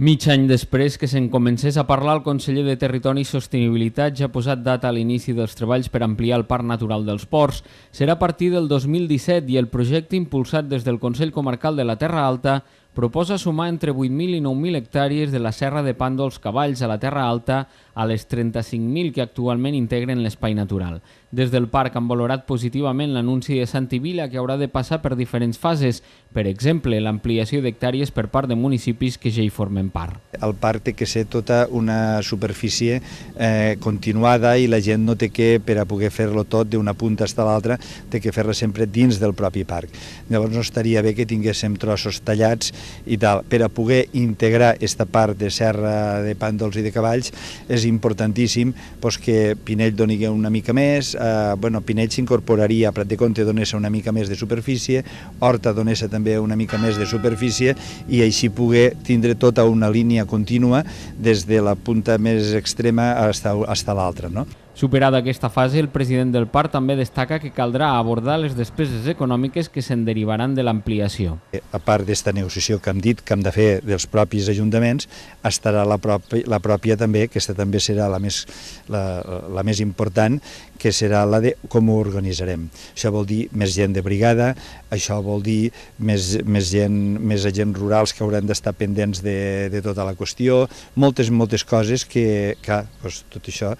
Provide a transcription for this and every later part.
Mig any després que se'n comencés a parlar, el conseller de Territori i Sostenibilitat ja ha posat data a l'inici dels treballs per ampliar el Parc Natural dels Ports. Serà a partir del 2017 i el projecte impulsat des del Consell Comarcal de la Terra Alta proposa sumar entre 8.000 i 9.000 hectàrees de la Serra de Pàndols-Cavalls a la Terra Alta a les 35.000 que actualment integren l'espai natural. Des del parc han valorat positivament l'anunci de Santi Vila, que haurà de passar per diferents fases, per exemple, l'ampliació d'hectàrees per part de municipis que ja hi formen part. El parc té que ser tota una superfície continuada i la gent no té que, per a poder fer-lo tot d'una punta fins a l'altra, té que fer-lo sempre dins del propi parc. Llavors no estaria bé que tinguéssim trossos tallats i tal. Per a poder integrar aquesta part de serra de pàndols i de cavalls és importantíssim que Pinell doni una mica més, Pinell s'incorporaria a Prat de Comte, donés una mica més de superfície, Horta donés també una mica més de superfície i així poder tindre tota una línia contínua des de la punta més extrema fins a l'altra, no? Superada aquesta fase, el president del parc també destaca que caldrà abordar les despeses econòmiques que se'n derivaran de l'ampliació. A part d'esta negociació que hem dit que hem de fer dels propis ajuntaments, estarà la pròpia també, que aquesta també serà la més important, que serà la de com ho organitzarem. Això vol dir més gent de brigada, això vol dir més agents rurals que hauran d'estar pendents de tota la qüestió, moltes coses que tot això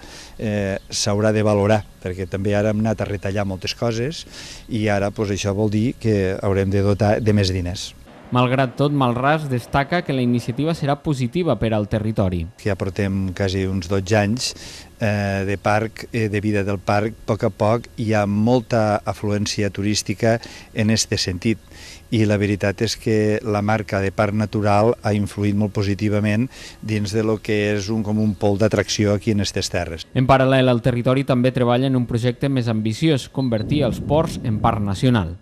s'haurà de valorar, perquè també ara hem anat a retallar moltes coses i ara això vol dir que haurem de dotar de més diners. Malgrat tot, Malràs destaca que la iniciativa serà positiva per al territori. Ja portem quasi uns 12 anys de parc, de vida del parc. A poc hi ha molta afluència turística en aquest sentit i la veritat és que la marca de parc natural ha influït molt positivament dins de lo que és com un pol d'atracció aquí en aquestes terres. En paral·lel, el territori també treballa en un projecte més ambiciós, convertir els ports en parc nacional.